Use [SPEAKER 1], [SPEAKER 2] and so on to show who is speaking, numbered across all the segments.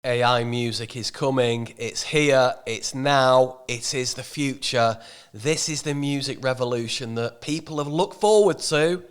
[SPEAKER 1] AI music is coming. It's here. It's now. It is the future. This is the music revolution that people have looked forward to,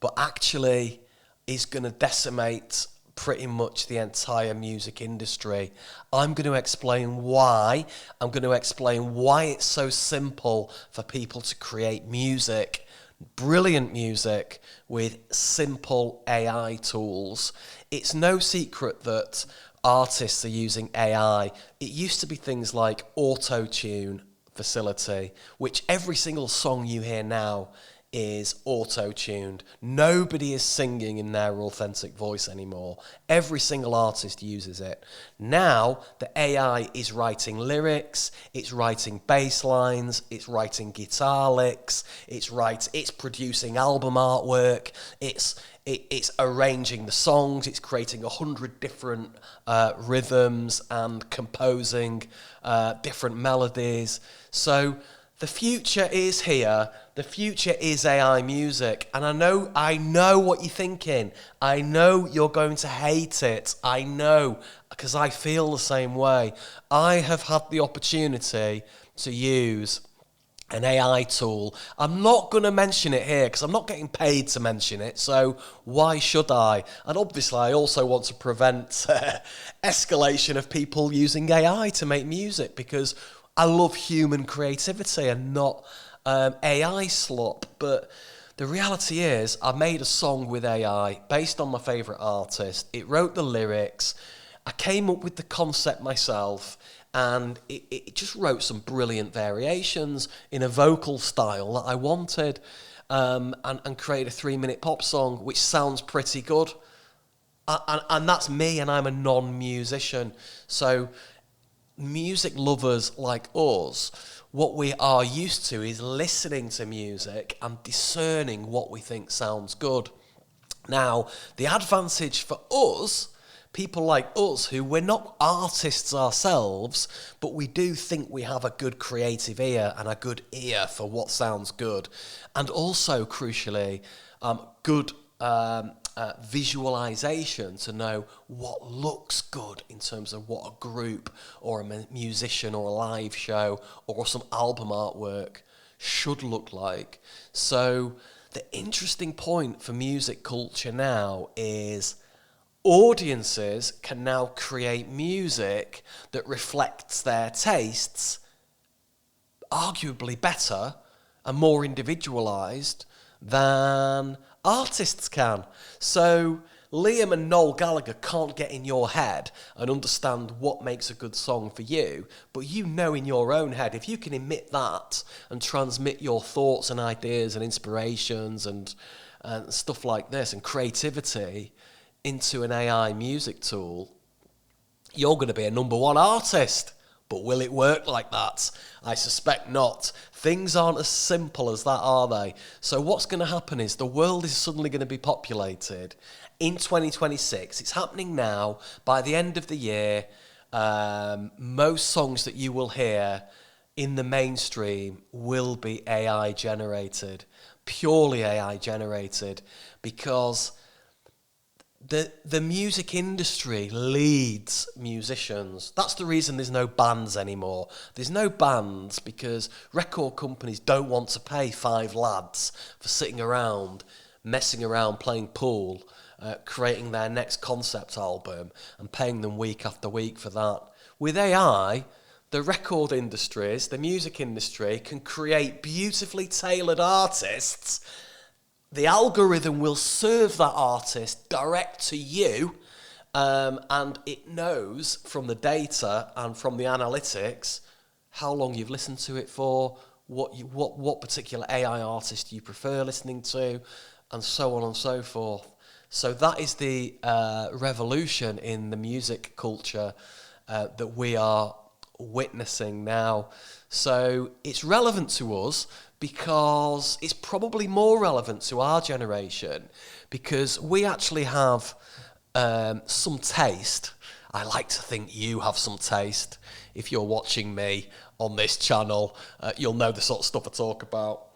[SPEAKER 1] but actually is going to decimate pretty much the entire music industry. I'm going to explain why. I'm going to explain why it's so simple for people to create music, brilliant music, with simple AI tools. It's no secret that artists are using AI. It used to be things like auto-tune facility, which every single song you hear now is auto-tuned. Nobody is singing in their authentic voice anymore. Every single artist uses it. Now, the AI is writing lyrics, it's writing bass lines, it's writing guitar licks, it's producing album artwork, it's arranging the songs, it's creating 100 different rhythms and composing different melodies. So the future is here. The future is AI music. And I know what you're thinking. I know you're going to hate it. I know, because I feel the same way. I have had the opportunity to use an AI tool. I'm not going to mention it here because I'm not getting paid to mention it, so why should I? And obviously I also want to prevent escalation of people using AI to make music, because I love human creativity and not AI slop. But the reality is, I made a song with AI based on my favourite artist. It wrote the lyrics. I came up with the concept myself, and it just wrote some brilliant variations in a vocal style that I wanted, and created a 3-minute pop song which sounds pretty good. And that's me, and I'm a non-musician. So music lovers like us, what we are used to is listening to music and discerning what we think sounds good. Now, the advantage for us, people like us, who we're not artists ourselves, but we do think we have a good creative ear and a good ear for what sounds good, and also, crucially, good visualization to know what looks good in terms of what a group or a musician or a live show or some album artwork should look like. So the interesting point for music culture now is audiences can now create music that reflects their tastes arguably better and more individualized than artists can. So Liam and Noel Gallagher can't get in your head and understand what makes a good song for you, but you know in your own head, if you can emit that and transmit your thoughts and ideas and inspirations and stuff like this and creativity into an AI music tool, you're going to be a number one artist. But will it work like that? I suspect not. Things aren't as simple as that, are they? So what's going to happen is the world is suddenly going to be populated in 2026. It's happening now. By the end of the year, most songs that you will hear in the mainstream will be AI generated, purely AI generated, because the music industry leads musicians. That's the reason there's no bands anymore. There's no bands because record companies don't want to pay 5 lads for sitting around, messing around, playing pool, creating their next concept album and paying them week after week for that. With AI, the record industries, the music industry, can create beautifully tailored artists. The algorithm will serve that artist direct to you, and it knows from the data and from the analytics how long you've listened to it for, what particular AI artist you prefer listening to, and so on and so forth. So that is the revolution in the music culture that we are witnessing now. So it's relevant to us because it's probably more relevant to our generation, because we actually have some taste. I like to think you have some taste. If you're watching me on this channel, you'll know the sort of stuff I talk about.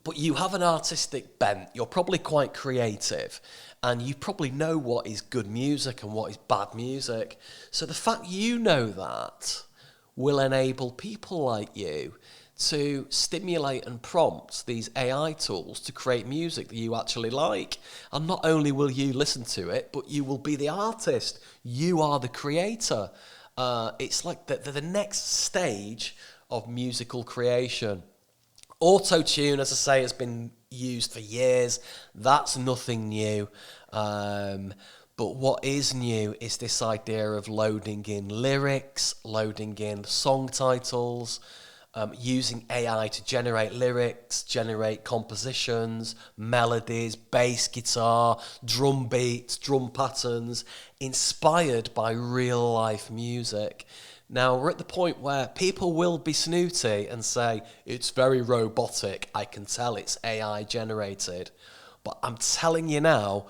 [SPEAKER 1] But you have an artistic bent. You're probably quite creative. and you probably know what is good music and what is bad music. So the fact you know that will enable people like you to stimulate and prompt these AI tools to create music that you actually like. And not only will you listen to it, but you will be the artist. You are the creator. It's like the next stage of musical creation. Auto-tune, as I say, has been used for years. That's nothing new. But what is new is this idea of loading in lyrics, loading in song titles, using AI to generate lyrics, generate compositions, melodies, bass guitar, drum beats, drum patterns, inspired by real life music. Now, we're at the point where people will be snooty and say, it's very robotic, I can tell it's AI generated. But I'm telling you now,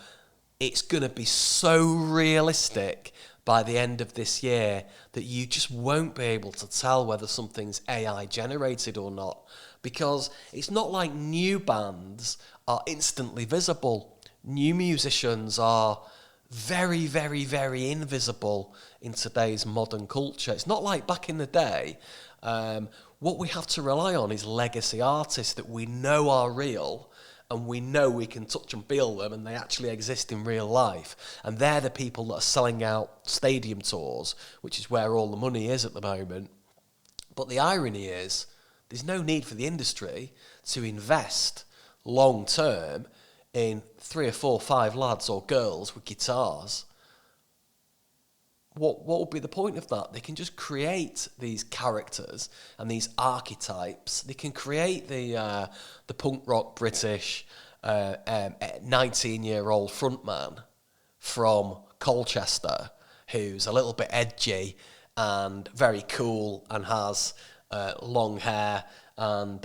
[SPEAKER 1] it's going to be so realistic by the end of this year that you just won't be able to tell whether something's AI generated or not. Because it's not like new bands are instantly visible. New musicians are very, very, very invisible in today's modern culture. It's not like back in the day. What we have to rely on is legacy artists that we know are real, and we know we can touch and feel them, and they actually exist in real life. And they're the people that are selling out stadium tours, which is where all the money is at the moment. But the irony is, there's no need for the industry to invest long term in 3 or 4 or 5 lads or girls with guitars. What would be the point of that? They can just create these characters and these archetypes. They can create the punk rock British 19-year-old frontman from Colchester who's a little bit edgy and very cool and has long hair and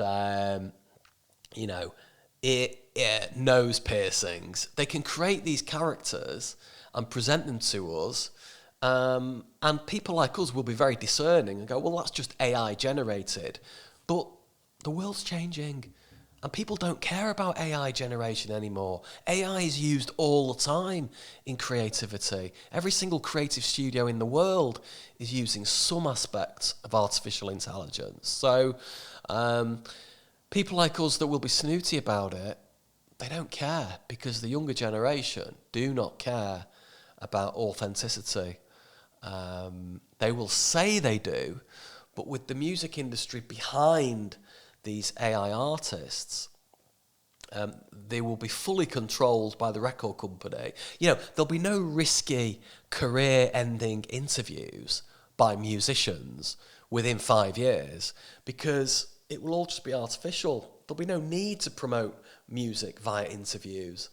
[SPEAKER 1] nose piercings. They can create these characters and present them to us. And people like us will be very discerning and go, well, that's just AI generated. But the world's changing, and people don't care about AI generation anymore. AI is used all the time in creativity. Every single creative studio in the world is using some aspect of artificial intelligence. So people like us that will be snooty about it, they don't care, because the younger generation do not care about authenticity. They will say they do, but with the music industry behind these AI artists, they will be fully controlled by the record company. There'll be no risky career-ending interviews by musicians within 5 years, because it will all just be artificial. There'll be no need to promote music via interviews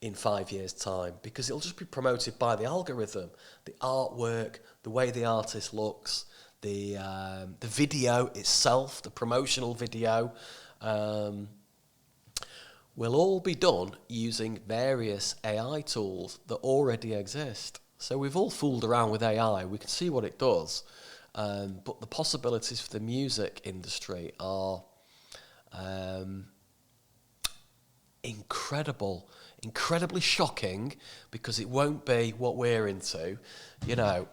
[SPEAKER 1] in 5 years' time, because it'll just be promoted by the algorithm. The artwork, the way the artist looks, the video itself, the promotional video, will all be done using various AI tools that already exist. So we've all fooled around with AI. We can see what it does, but the possibilities for the music industry are incredibly shocking, because it won't be what we're into. The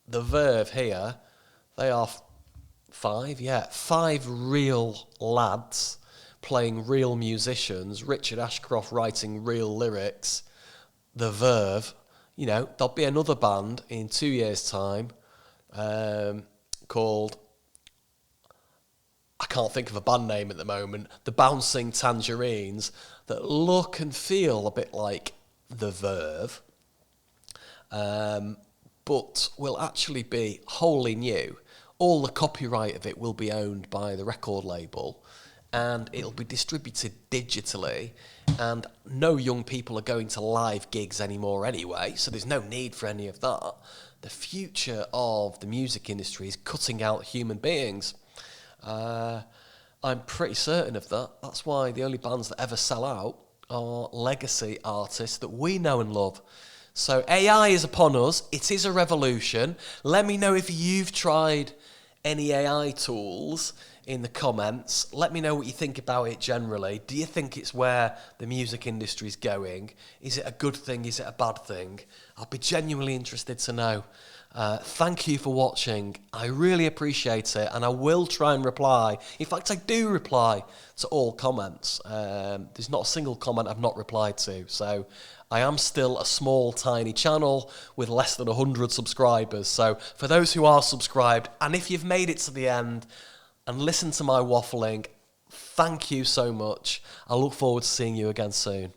[SPEAKER 1] Verve here, they are 5 real lads playing real musicians, Richard Ashcroft writing real lyrics. The Verve, there'll be another band in 2 years' time called, I can't think of a band name at the moment, the Bouncing Tangerines, that look and feel a bit like The Verve, but will actually be wholly new. All the copyright of it will be owned by the record label, and it'll be distributed digitally, and no young people are going to live gigs anymore anyway, so there's no need for any of that. The future of the music industry is cutting out human beings. I'm pretty certain of that. That's why the only bands that ever sell out are legacy artists that we know and love. So AI is upon us. It is a revolution. Let me know if you've tried any AI tools in the comments. Let me know what you think about it generally. Do you think it's where the music industry is going? Is it a good thing? Is it a bad thing? I'll be genuinely interested to know. Thank you for watching. I really appreciate it, and I will try and reply. In fact, I do reply to all comments. There's not a single comment I've not replied to, so I am still a small, tiny channel with less than 100 subscribers. So for those who are subscribed, and if you've made it to the end and listened to my waffling, thank you so much. I look forward to seeing you again soon.